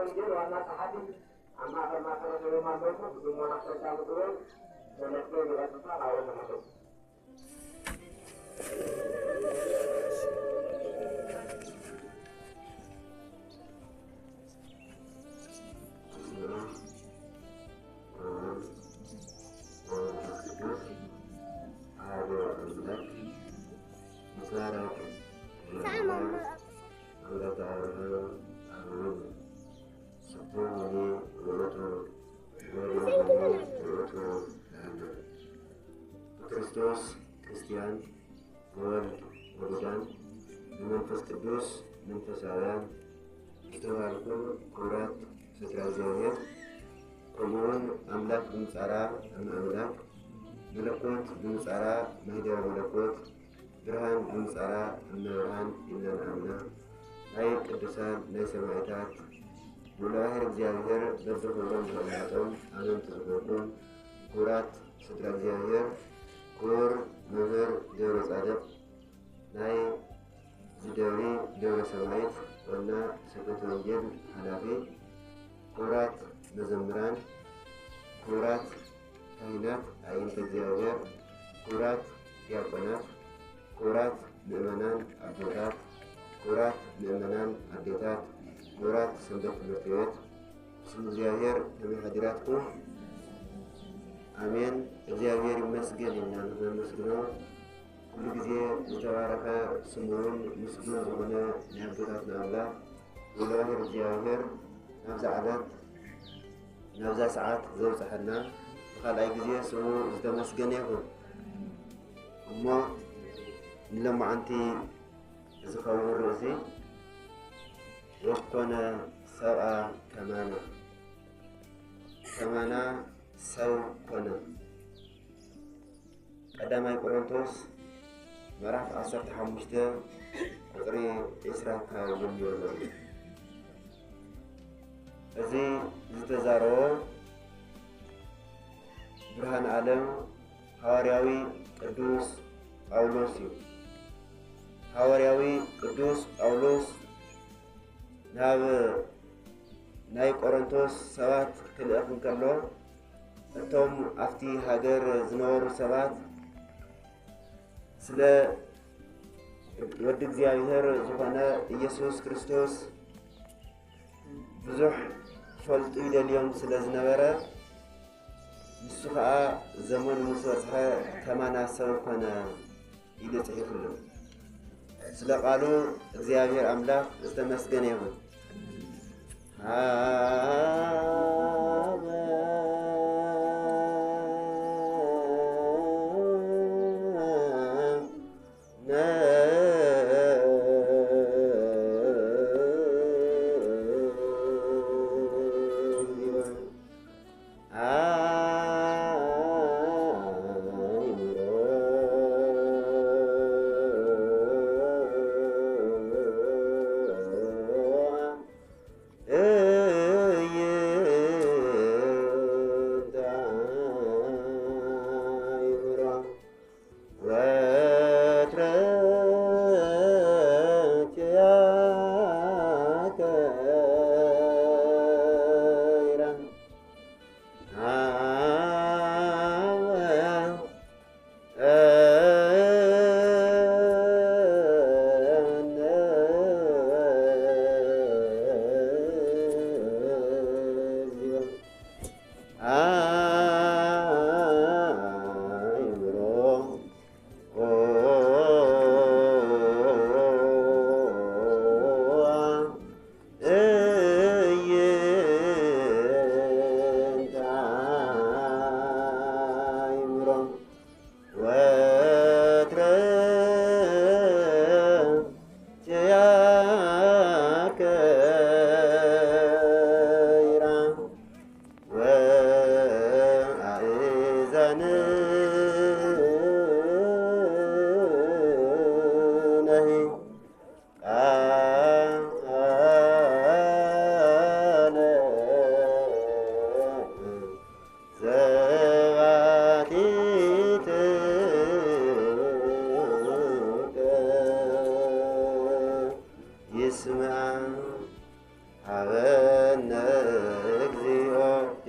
ወንጌል ዋና ጸሐፊ አማካሪ ማሰረታዊ ማንበብ ብዙ ማስተርታ ምጥሮ ለነጥብ ይረጥታ አወጣው ክርስቶስ ክርስቲያን ወልድ ወልዳን መንፈስ ቅዱስ መንፈሳውያን ተባርኩ ኩራት ስትራዘየ ከመሆን አምላክ ብንጻራ አምላክ መለኮት ብንጻራ ማህደር መለኮት ብርሃን ብንጻራ ብርሃን ይነናና አይ ቅዱሳን ለሰማዕታት ወላሂ እግዚአብሔር በዘፈረም ተላጠው አመን ተዘጎም ኩራት ስትራዘየ ኩር መምህር ደብረ ጻድቅ ናይ ዝደብሪ ደብረ ሰማያት ዋና ሰበተ ወንጌል ኃላፊ ኩራት መዘምራን ኩራት ካህናት አይንተ እግዚአብሔር ኩራት ዲያቆናት ኩራት ምእመናን አባታት ኩራት ምእመናን አዴታት ኩራት ሰንበት ትምህርት ቤት ስም እግዚአብሔር ለመሐድራትኩም አሜን። እግዚአብሔር ይመስገን እናንተ መስግነው ሁሉ ጊዜ የተባረከ ስሙን ምስጉን የሆነ የአባታችን አምላክ ወላሂ እግዚአብሔር ነብዛ ዓለት ነብዛ ሰዓት ዘውጽሐና በኻልአይ ጊዜ ስሙ ዝተመስገነ ይሁን እሞ ለማዓንቲ ዝኸውር ርእሲ ወኮነ ሰብአ ከማና ሰው ኮነ ቀዳማይ ቆሮንቶስ ምዕራፍ 15 ቁጥሪ 20 ጀምሮ እዚ ዝተዛረበ ብርሃን ዓለም ሐዋርያዊ ቅዱስ ጳውሎስ እዩ። ሐዋርያዊ ቅዱስ ጳውሎስ ናብ ናይ ቆሮንቶስ ሰባት ክልእኽ እንከሎ እቶም አፍቲ ሀገር ዝነበሩ ሰባት ስለ ወድ እግዚአብሔር ዝኾነ ኢየሱስ ክርስቶስ ብዙሕ ፈልጡ ይደልዮም ስለ ዝነበረ ንሱ ከዓ ዘመን ምስ በፅሐ ከማና ሰብ ኮነ ኢሉ ጽሒፉሉ ስለ ቃሉ እግዚአብሔር አምላክ ዝተመስገነ ይሁን።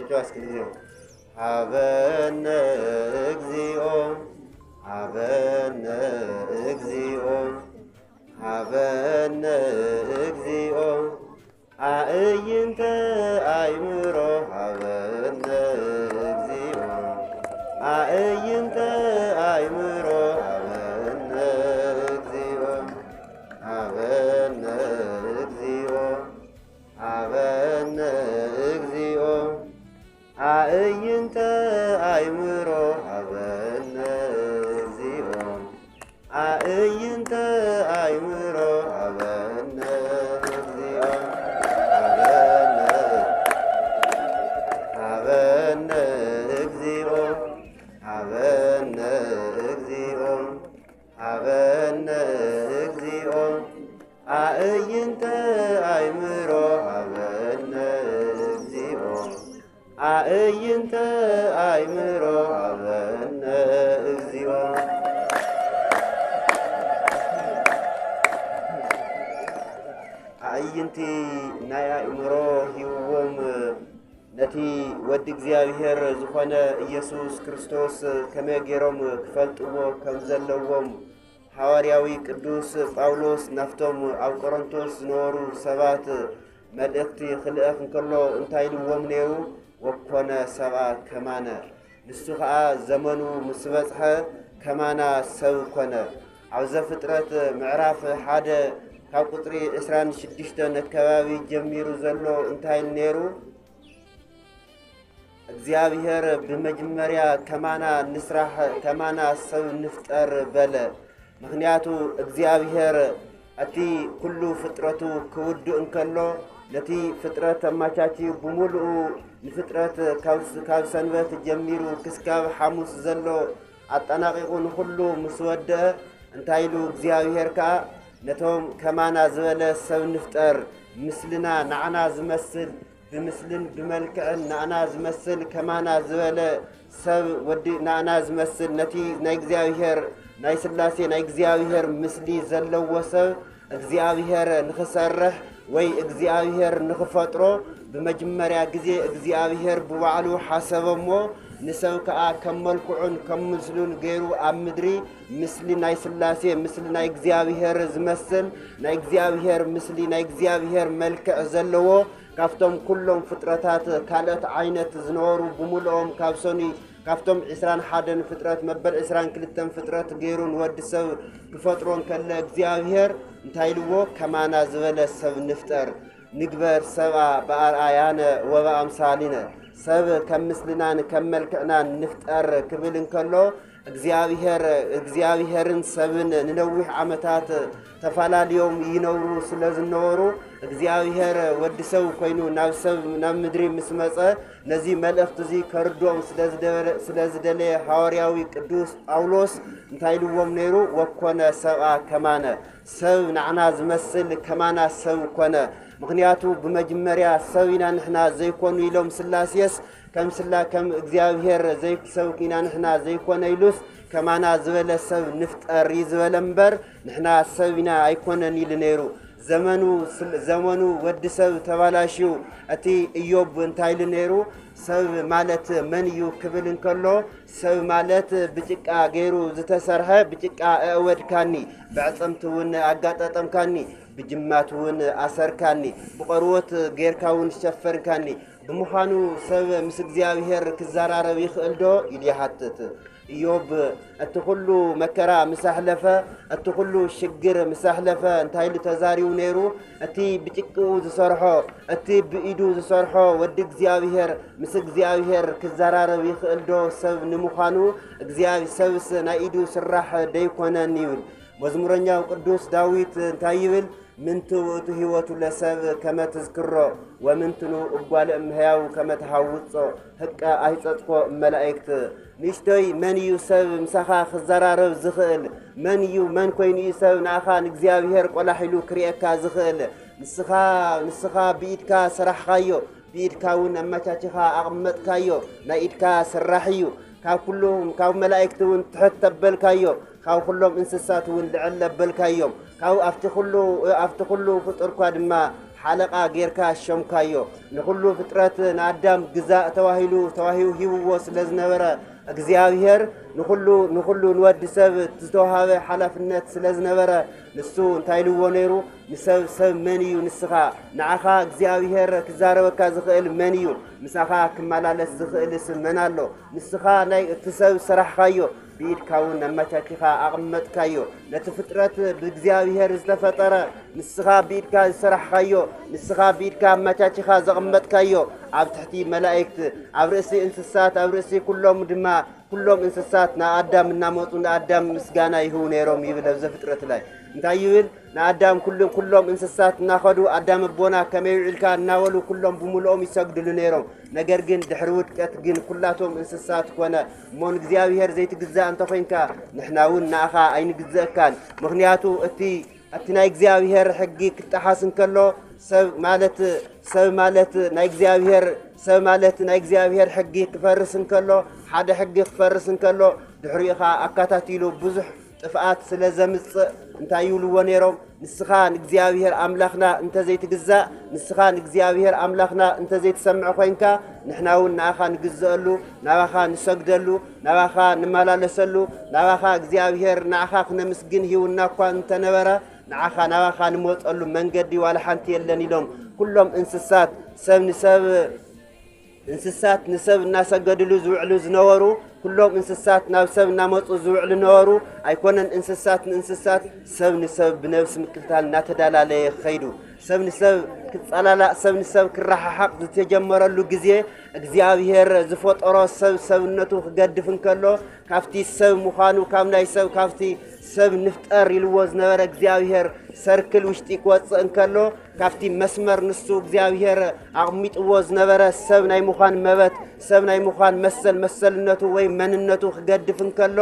ጨብጨባ እስኪ ጊዜው ሀበነ እግዚኦ ሀበነ እግዚኦ ሀበነ እግዚኦ አእይንተ አእምሮ ሀበነ እግዚኦ አእይንተ አእምሮ ሀበነ እግዚኦ ሀበነ እግዚኦ ሀበነ እግዚኦ አእይንተ አእምሮ ሀበነ እግዚኦ አእይንተ አእምሮ ሀበነ እግዚኦ ሀበነ እግዚኦ ሀበነ እግዚኦ ሀበነ እግዚኦ አእይንተ አእምሮ ሀበነ እግዚኦ አእይንተ አእምሮ ሀበነ እግዚኦ አእይንቲ ናይ አእምሮ ሂዎም ነቲ ወዲ እግዚአብሔር ዝኾነ ኢየሱስ ክርስቶስ ከመይ ገይሮም ክፈልጥዎ ከም ዘለዎም ሐዋርያዊ ቅዱስ ጳውሎስ ናፍቶም ኣብ ቆሮንቶስ ዝነበሩ ሰባት መልእኽቲ ክልእኽ እንከሎ እንታይ ኢልዎም ነይሩ ወኮነ ሰብአ ከማነ ንሱ ከዓ ዘመኑ ምስ በፅሐ ከማና ሰብ ኮነ ኣብ ዘፍጥረት ምዕራፍ 1 ካብ ቁጥሪ 26 አካባቢ ጀሚሩ ዘሎ እንታይ ነይሩ እግዚአብሔር በመጀመሪያ ከማና ንስራህ ከማና ሰብ ንፍጠር በለ ምክንያቱ እግዚአብሔር እቲ ኩሉ ፍጥረቱ ክውድ እንከሎ ነቲ ፍጥረት አማቻቺ ብሙሉኡ ንፍጥረት ካብ ሰንበት ጀሚሩ ክስካብ ሐሙስ ዘሎ አጠናቂቁ ንኩሉ ምስ ወደ እንታይ ኢሉ እግዚአብሔር ካ ነቶም ከማና ዝበለ ሰብ ንፍጠር ምስልና ንዓና ዝመስል بمثلن بملكعن نانا زمثل كمان زبالة سب ودي نانا زمثل نتي نايجزاويهر ناي سلاسي نايجزاويهر مثلي زلو وسب اجزاويهر نخسره وي اجزاويهر نخفطرو بمجمريا غزي اجزاويهر بوعلو حسبمو نسوكا كملكعن كمثلون غيرو امدري مثلي ناي سلاسي مثلي نايجزاويهر زمثل نايجزاويهر مثلي نايجزاويهر ملكع زلو كافتم كلهم فطرات كالت عينت زنورو بمولهم كافسوني كافتم إسران حادن فطرات مبل إسران كلتم فطرات غيرون ودسو بفطرون كلا እግዚአብሔር انتايلو كمانا زبل سب نفتر نقبر سبا بأرآيان وبأمثالنا سب كمثلنا كملكنا نفتر كبلن كلو እግዚአብሔርን ሰብን ንነውህ ዓመታት ተፋላልዮም ይነውሩ ስለዝነወሩ እግዚአብሔር ወድሰው ኮይኑ ናብ ሰብ ናብ ምድሪ ምስመጸ ነዚ መልእኽት እዚ ከርዶም ስለዝደለ ሐዋርያዊ ቅዱስ ጳውሎስ እንታይልዎም ነይሩ ወኮነ ሰብአ ከማነ ሰብ ንዓና ዝመስል ከማና ሰብ ኮነ ምክንያቱ በመጀመሪያ ሰብና ንሕና ዘይኮኑ ኢሎም ስላሴስ ከም እግዚአብሔር ዘይሰውኪና ንሕና ዘይኮነ ኢሉስ ከማና ዝበለ ሰብ ንፍጠር ይዝበለምበር ንሕና ሰብና አይኮነን ኢል ነይሩ ዘመኑ ወዲ ሰብ ተባላሽው እቲ ኢዮብ እንታይ ነይሩ ሰብ ማለት መንዩ ክብል እንከሎ ሰብ ማለት ብጭቃ ገይሩ ዝተሰርሐ ብጭቃ እወድካኒ በዕጸምቱን አጋጣጠምካኒ بجماتون أسركاني بقروت غيركاون شفركاني بمخانو سب مسجزاويهر كزارار بيخلدو يليحتت يوب اتخلو مكرا مسحلفه اتخلو شجر مسحلفه انتهي لتزاريو نيرو اتي بتقو زسرحو اتي بايدو زسرحو ود እግዚአብሔር مسجزاويهر كزارار بيخلدو سب نمخانو እግዚአብሔር سبس نايدو سراح ديكونن يول مزمورኛው ቅዱስ ዳዊት ታይብል من توت هيوت لسب كما تذكره ومن تنو أقوال أمهاو كما تحوصه هكا أيصدقو ملائكت نشتوي من يوسف مسخا خزرار زخل من كوين يوسف ناخا نجزاويهر ولا حلو كريكا زخل نسخا بيدكا سرح خايو بيدكا ونما تشخا أغمت كايو نايدكا سرحيو كاو كلهم كاو ملائكتون تحت بالكايو كاو كلهم انسسات ولعل بالكايو كاو افتخلو فطر قادما حلقة غيركا الشمكايو نخلو فترة نعدام جزاء تواهيو هيو سلازنبرا እግዚአብሔር ንኹሉ ንወዲ ሰብ ዝተወሃበ ሓላፍነት ስለዝነበረ ንሱ እንታይ ልዎ ነይሩ ንሰብ መን እዩ ንስኻ ንዓኻ እግዚአብሔር ክዛረበካ ዝኽእል መን እዩ ንስኻ ክመላለስ ዝኽእልስ መን ኣሎ ንስኻ ናይ እቲ ሰብ ስራሕካዮ بيدكاون نماتشيخا أغمتكايو نتفترت بإግዚአብሔር ዝተፈጠረ ንስኻ بيدካ ዝስራሕካዮ ንስኻ بيدካ መቻችኻ ዘغمتكايو ኣብ ትሕቲ መላእክት ኣብ ርእሲ እንስሳት ኣብ ርእሲ ኩሎም እንስሳት ንኣዳም እናመፁ ንኣዳም ምስጋና ይህቡ ነይሮም ይብል ኣብ ዘፍጥረት ላይ እንታይ ይብል ንኣዳም ኩሎም እንስሳት እናኸዱ ኣዳም ቦና ከመይ ይልካ እናወሉ ኩሎም ብሙሉኦም ይሰግድሉ ነይሮም ነገር ግን ድሕሪ ውድቀት ግን ኩላቶም እንስሳት ኮነ ሞን እግዚአብሔር ዘይትግዛእ እንተ ኮይንካ ንሕና እውን ንኣኻ ኣይንግዘእካን ምክንያቱ እቲ ናይ እግዚአብሔር ሕጊ ክተሓስን ከሎ ሰብ ማለት ናይ እግዚአብሔር ሕጊ ክፈርስን ከሎ ሓደ ሕጊ ክፈርስን ከሎ ድሕሪኻ ኣካታቲሉ ብዙሕ ጥፍኣት ስለዘምጽእ እንታይ ይብልዎ ነይሮም ንስኻ ንእግዚአብሔር ኣምላኽና እንተ ዘይትግዛእ ንስኻ ንእግዚአብሔር ኣምላኽና እንተ ዘይትሰምዕ ኮይንካ ንሕና እውን ንኣኻ ንግዘአሉ ናባኻ ንሰግደሉ ናባኻ ንመላለሰሉ ናባኻ እግዚአብሔር ንኣኻ ክነምስግን ሂውና እኳ እንተነበረ ንዓኻ ናባኻ ንመወፀሉ መንገዲ ዋላ ሓንቲ የለን ኢሎም ኩሎም እንስሳት እንስሳት እናሰገድሉ ዝውዕሉ ዝነበሩ ኩሎም እንስሳት ናብ ሰብ እናመፁ ዝውዕሉ ነበሩ ኣይኮነን እንስሳት ንእንስሳት ሰብ ንሰብ ብነፍስ ምክልታል እናተዳላለየ ኸይዱ ሰብ ንሰብ ክጸላላእ ሰብ ንሰብ ክረሓሓቅ ዝተጀመረሉ ግዜ እግዚአብሔር ዝፈጠሮ ሰብነቱ ክገድፍን ከሎ ካፍቲ ሰብ ምዃኑ ካብ ናይ ሰብ ካፍቲ ሰብ ንፍጠር ኢልዎ ዝነበረ እግዚአብሔር ሰርክል ውሽጢ ክወፅእ ከሎ ካፍቲ መስመር ንሱ እግዚአብሔር ኣቕሚጥዎ ዝነበረ ሰብ ናይ ምዃን መበት ሰብ ናይ ምዃን መሰልነቱ ወይ መንነቱ ክገድፍን ከሎ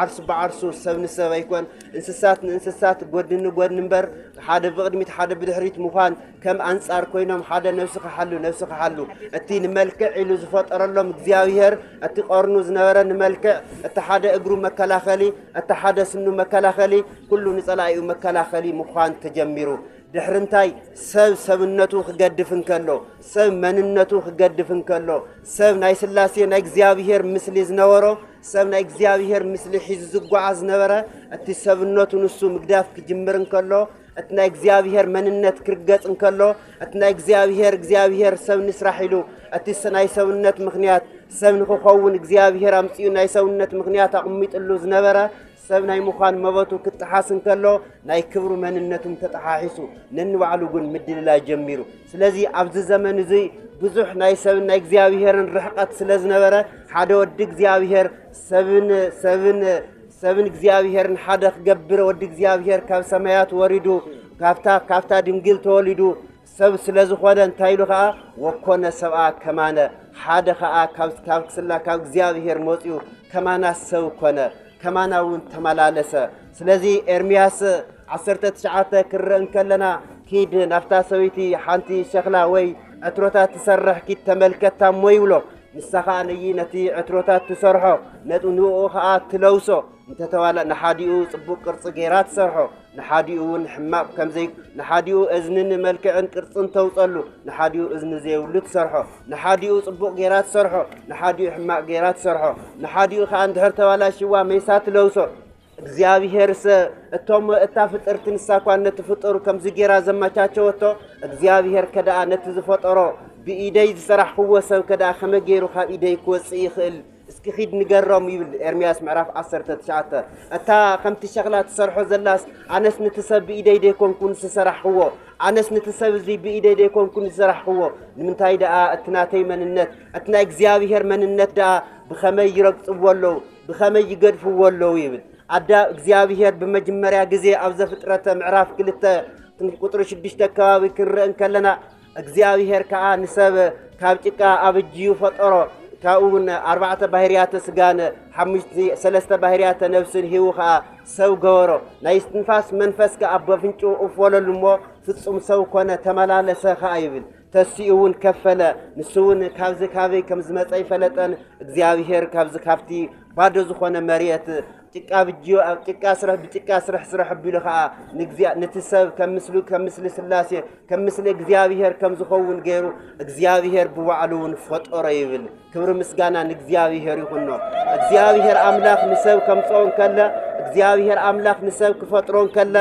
ዓርሱ በዓርሱ ሰብ ንሰብ ኣይኮን እንስሳት ንእንስሳት ጎድን እምበር ሓደ ብቕድሚት ሓደ ብድሕሪት ምዃን ከም ኣንጻር ኮይኖም ሓደ ነፍሲ ክሓሉ እቲ ንመልክዕ ኢሉ ዝፈጠረሎም እግዚአብሔር እቲ ቆርኑ ዝነበረ ንመልክዕ እቲ ሓደ እግሩ መከላኸሊ እቲ ሓደ ስኑ መከላኸሊ ኩሉ ንጸላኢኡ መከላኸሊ ምዃን ተጀሚሩ ድሕርንታይ ሰብነቱ ክገድፍን ከሎ ሰብ መንነቱ ክገድፍን ከሎ ሰብ ናይ ስላሴ ናይ እግዚአብሔር ምስሊ ዝነበሮ ሰብ ናይ እግዚአብሔር ምስሊ ሒዙ ዝጓዓዝ ነበረ እቲ ሰብነቱ ንሱ ምግዳፍ ክጅምርን ከሎ እቲ ናይ እግዚአብሔር መንነት ክርገጽን ከሎ እቲ ናይ እግዚአብሔር ሰብ ንስራሕ ኢሉ እቲ ናይ ሰውነት ምኽንያት ሰብ ንኽኸውን እግዚአብሔር ኣምጽኡ ናይ ሰውነት ምኽንያት ኣቕሚጥሉ ዝነበረ ሰብ ናይ ምዃን መበቱ ክትሓስን ከሎ ናይ ክብሩ መንነቱም ተጣሓሒሱ ነንባዕሉ ግን ምድልላ ጀሚሩ ስለዚ ኣብዚ ዘመን እዚ ብዙሕ ናይ ሰብን ናይ እግዚአብሔርን ርሕቀት ስለዝነበረ ሓደ ወዲ እግዚአብሔር ሰብን እግዚአብሔርን ሓደ ክገብር ወዲ እግዚአብሔር ካብ ሰማያት ወሪዱ ካፍታ ድንግል ተወሊዱ ሰብ ስለዝኾነ እንታይ ኢሉ ከዓ ወኮነ ሰብኣ ከማነ ሓደ ከዓ ካብ ክስላ ካብ እግዚአብሔር መፅኡ ከማና ሰብ ኮነ ከማናውን ተመላለሰ ስለዚ ኤርምያስ 19 ክረእን ከለና ኪድ ናፍታ ሰበይቲ ሓንቲ ሸኽላ ወይ ዕትሮታት ትሰርሕ ኪድ ተመልከታ ሞ ይብሎ ንስኻ ነይ ነቲ ዕትሮታት ትሰርሖ ንኡ ከዓ ትለውሶ እንተተዋላ ንሓዲኡ ጽቡቕ ቅርጽ ገይራ ትሰርሖ ንሓዲኡ እውን ሕማቕ ከምዘይ ንሓዲኡ እዝንን መልክዕን ቅርጽን ተውፀሉ ንሓዲኡ እዝኒ ዘይብሉ ትሰርሖ ንሓዲኡ ጽቡቕ ገይራ ትሰርሖ ንሓዲኡ ሕማቕ ገይራ ትሰርሖ ንሓዲኡ ከዓ እንድሕር ተባላሽዋ መይሳት ትለውሶ እግዚአብሔር እቶም እታ ፍጥርቲ ንሳኳ ነቲ ፍጥሩ ከምዚ ገይራ ዘመቻቸወቶ እግዚአብሔር ከደኣ ነቲ ዝፈጠሮ ብኢደይ ዝሰራሕክዎ ሰብ ከደኣ ከመይ ገይሩ ካብ ኢደይ ክወፅእ ይኽእል እስኪ ኺድ ንገሮም ይብል ኤርምያስ ምዕራፍ 19 እታ ከምቲ ሸኽላ ትሰርሖ ዘላስ ኣነስ ነቲ ሰብ ብኢደይ ደይኮንኩን ዝሰራሕክዎ ኣነስ ነቲ ሰብ እዚ ብኢደይ ደይኮንኩን ዝሰራሕክዎ ንምንታይ ደኣ እቲ ናተይ መንነት እቲ ናይ እግዚአብሔር መንነት ደኣ ብኸመይ ይረግፅዎ ኣለዉ ብኸመይ ይገድፍዎ ኣለዉ ይብል ኣዳ እግዚአብሔር በመጀመሪያ ጊዜ ኣብ ዘፍጥረት ምዕራፍ 2 ቁጥሪ 6 ከባቢ ክንረእን ከለና እግዚአብሔር ከዓ ንሰብ ካብ ጭቃ ኣብጅዩ ፈጠሮ ካኡን 4 ባህርያተ ስጋን 3 ባህርያተ ነፍስን ሂቡ ከዓ ሰብ ገበሮ ናይ እስትንፋስ መንፈስ ከዓ በፍንጩ እፎለሉ እሞ ፍጹም ሰብ ኮነ ተመላለሰ ከዓ ይብል ተሲኡውን ከፈለ ንሱውን ካብዚ ካበይ ከም ዝመፀ ይፈለጠን እግዚአብሔር ካብዚ ካፍቲ ባዶ ዝኾነ መሬት ጭቃ ብጅዮ ጭቃ ስራሕ ብጭቃ ስራሕ ቢሉ ከዓ ንትሰብ ከምስሊ ስላሴ ከምስሊ እግዚአብሔር ከምዝኸውን ገይሩ እግዚአብሔር ብባዕሉን ፈጠረ ይብል ክብር ምስጋና ንእግዚአብሔር ይኹን እግዚአብሔር አምላክ ንሰብ ከምጾን ከለ እግዚአብሔር አምላክ ንሰብ ክፈጥሮን ከለ